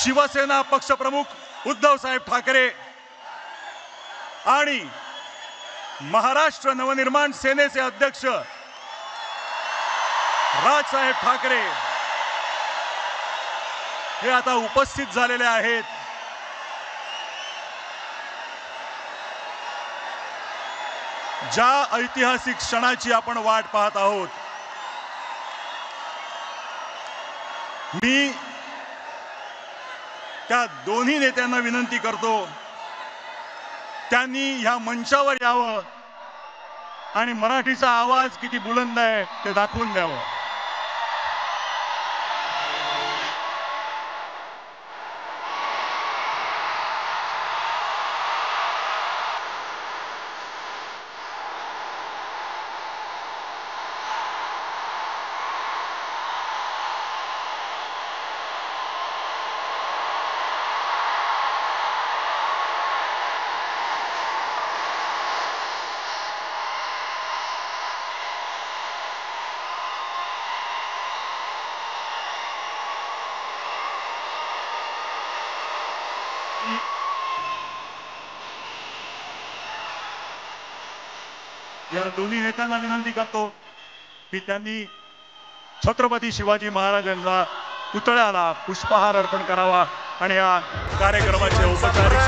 शिवसेना पक्षप्रमुख उद्धव साहेब ठाकरे आणि महाराष्ट्र नवनिर्माण सेनेचे अध्यक्ष राजसाहेब ठाकरे हे आता उपस्थित झालेले आहेत। ज्या ऐतिहासिक क्षणाची आपण वाट पाहत आहोत, मी त्या दोन्ही नेत्यांना विनंती करतो त्यांनी ह्या मंचावर यावं आणि मराठीचा आवाज किती बुलंद आहे ते दाखवून द्यावं। या दोन्ही नेत्यांना विनंती करतो की त्यांनी छत्रपती शिवाजी महाराजांच्या पुतळ्याला पुष्पहार अर्पण करावा आणि या कार्यक्रमाचे औपचारिक